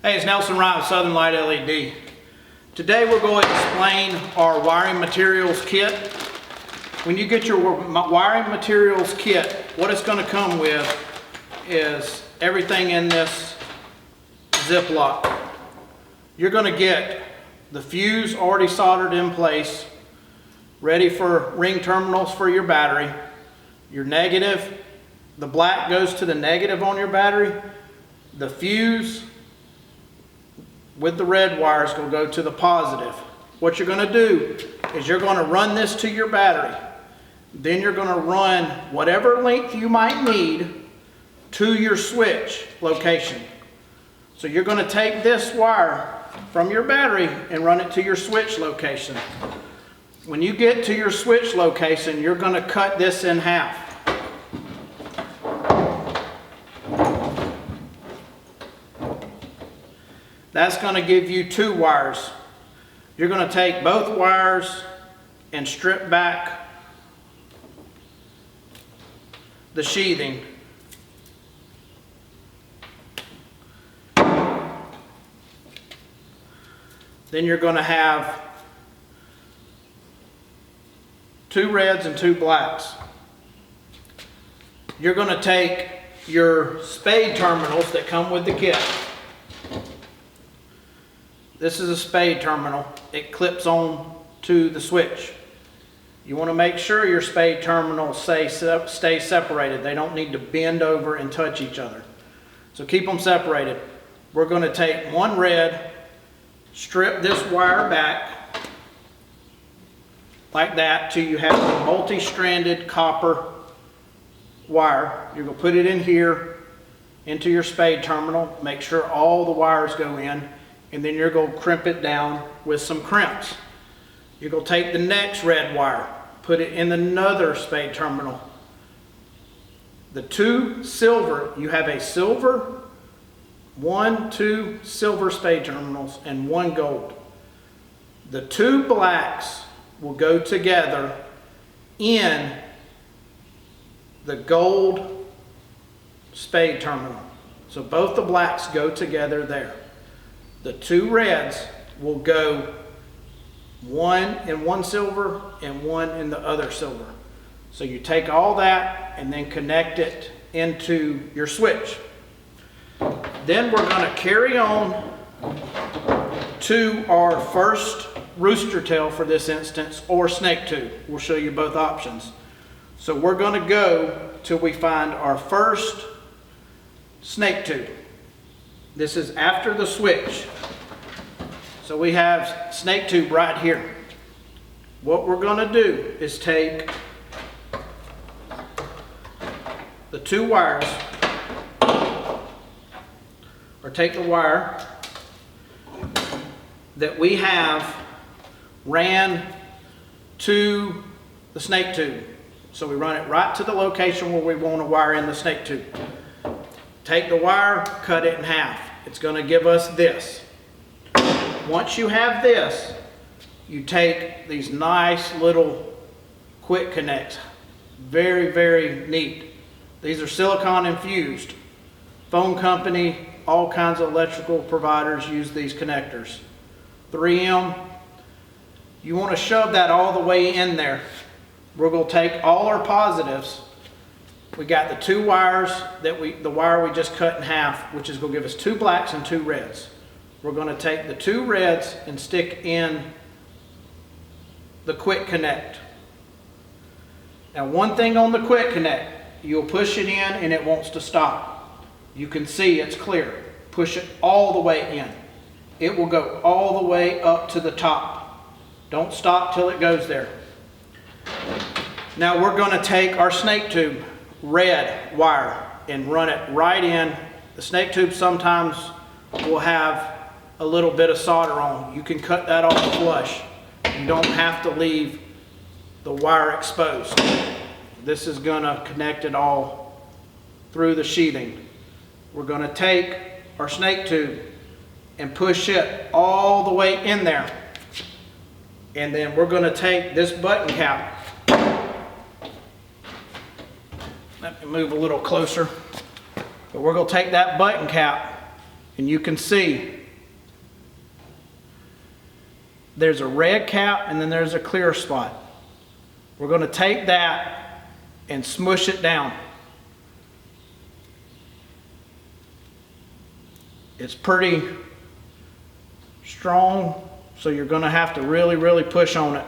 Hey, it's Nelson Ryan with Southern Light LED. Today we're going to explain our wiring materials kit. When you get your wiring materials kit, what it's going to come with is everything in this Ziploc. You're going to get the fuse already soldered in place, ready for ring terminals for your battery. Your negative, the black goes to the negative on your battery. The fuse with the red wires will go to the positive. What you're going to do is you're going to run this to your battery. Then you're going to run whatever length you might need to your switch location. So you're going to take this wire from your battery and run it to your switch location. When you get to your switch location, you're going to cut this in half. That's going to give you two wires. You're going to take both wires and strip back the sheathing. Then you're going to have two reds and two blacks. You're going to take your spade terminals that come with the kit. This is a spade terminal. It clips on to the switch. You want to make sure your spade terminals stay separated. They don't need to bend over and touch each other. So keep them separated. We're going to take one red, strip this wire back like that till you have a multi-stranded copper wire. You're going to put it in here into your spade terminal. Make sure all the wires go in. And then you're going to crimp it down with some crimps. You're going to take the next red wire, put it in another spade terminal. The two silver, you have a silver, two silver spade terminals and one gold. The two blacks will go together in the gold spade terminal. So both the blacks go together there. The two reds will go one in one silver and one in the other silver. So you take all that and then connect it into your switch. Then we're going to carry on to our first rooster tail for this instance, or snake tube. We'll show you both options. So we're going to go till we find our first snake tube. This is after the switch. So we have snake tube right here. What we're going to do is take the two wires, or take the wire that we have ran to the snake tube. So we run it right to the location where we want to wire in the snake tube. Take the wire, cut it in half. It's going to give us this. Once you have this, you take these nice little quick connects. Very, very neat. These are silicone infused. Phone company, all kinds of electrical providers use these connectors. 3M. You want to shove that all the way in there. We're going to take all our positives. We got the two wires the wire we just cut in half, which is going to give us two blacks and two reds. We're going to take the two reds and stick in the quick connect. Now, one thing on the quick connect, you'll push it in and it wants to stop. You can see it's clear. Push it all the way in. It will go all the way up to the top. Don't stop till it goes there. Now we're going to take our snake tube red wire and run it right in. The snake tube sometimes will have a little bit of solder on. You can cut that off flush. You don't have to leave the wire exposed. This is going to connect it all through the sheathing. We're going to take our snake tube and push it all the way in there. And then we're going to take this button cap. Let me move a little closer. But we're going to take that button cap And you can see there's a red cap and then there's a clear spot. We're going to take that and smush it down. It's pretty strong, so you're going to have to really, really push on it.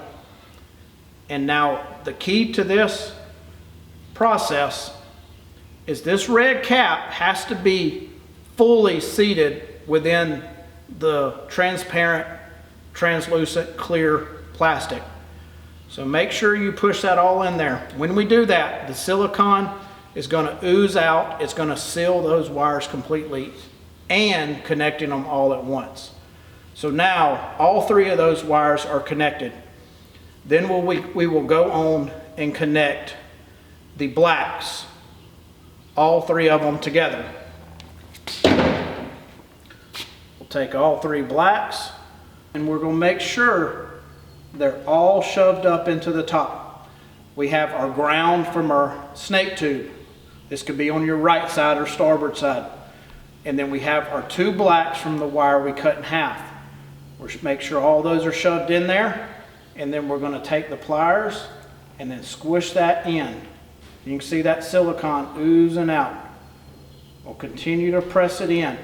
And now the key to this process is this red cap has to be fully seated within the transparent, translucent, clear plastic. So make sure you push that all in there. When we do that, the silicone is going to ooze out. It's going to seal those wires completely and connecting them all at once. So now all three of those wires are connected. Then we will go on and connect the blacks, all three of them together. We'll take all three blacks and we're going to make sure they're all shoved up into the top. We have our ground from our snake tube. This could be on your right side or starboard side. And then we have our two blacks from the wire we cut in half. We'll make sure all those are shoved in there. And then we're going to take the pliers and then squish that in. You can see that silicone oozing out. We'll continue to press it in.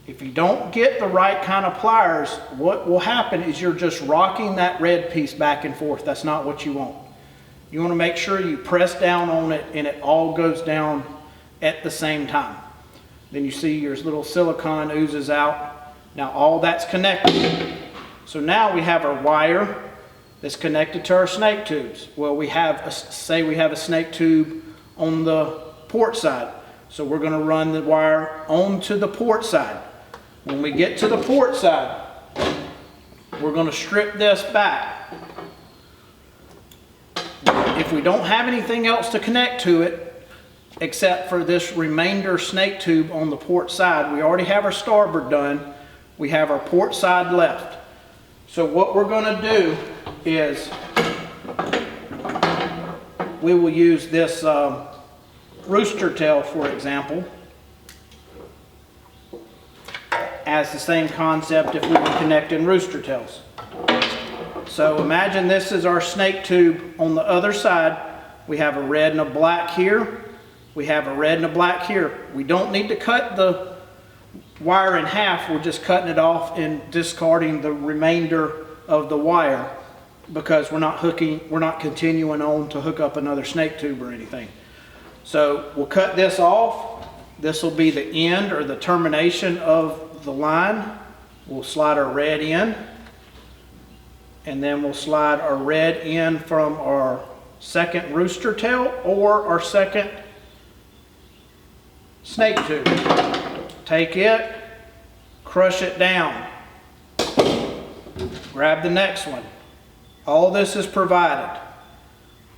If you don't get the right kind of pliers, what will happen is you're just rocking that red piece back and forth. That's not what you want. You want to make sure you press down on it and it all goes down at the same time. Then you see your little silicone oozes out. Now all that's connected. So now we have our wire that's connected to our snake tubes. Well, we have, say we have a snake tube on the port side. So we're going to run the wire onto the port side. When we get to the port side, we're going to strip this back. If we don't have anything else to connect to it, except for this remainder snake tube on the port side, we already have our starboard done. We have our port side left. So what we're going to do is we will use this rooster tail, for example, as the same concept if we were connecting rooster tails. So imagine this is our snake tube on the other side. We have a red and a black here. We have a red and a black here. We don't need to cut the wire in half. We're just cutting it off and discarding the remainder of the wire because we're not continuing on to hook up another snake tube or anything. So we'll cut this off. This will be the end or the termination of the line. We'll slide our red in, and then we'll slide our red in from our second rooster tail or our second snake tube. Take it, crush it down, grab the next one. All this is provided.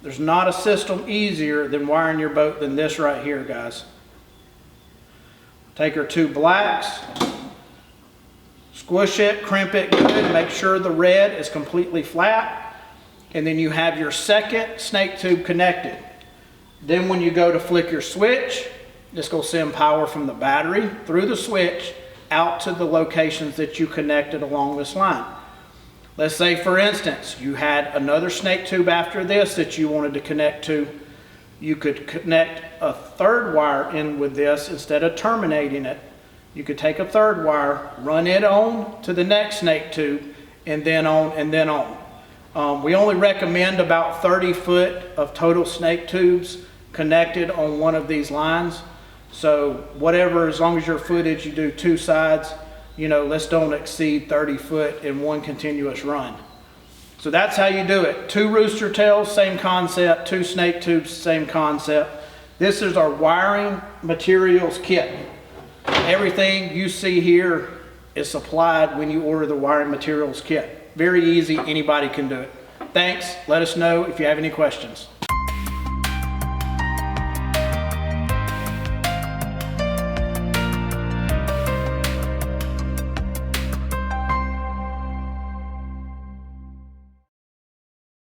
There's not a system easier than wiring your boat than this right here, guys. Take our two blacks, squish it, crimp it good, make sure the red is completely flat, and then you have your second snake tube connected. Then when you go to flick your switch, it's going to send power from the battery through the switch out to the locations that you connected along this line. Let's say, for instance, you had another snake tube after this that you wanted to connect to. You could connect a third wire in with this instead of terminating it. You could take a third wire, run it on to the next snake tube, and then on and then on. We only recommend about 30 foot of total snake tubes connected on one of these lines. So whatever, as long as your footage, you do two sides, you know, let's don't exceed 30 foot in one continuous run. So that's how you do it. Two rooster tails, same concept. Two snake tubes, same concept. This is our wiring materials kit. Everything you see here is supplied when you order the wiring materials kit. Very easy, anybody can do it. Thanks, let us know if you have any questions.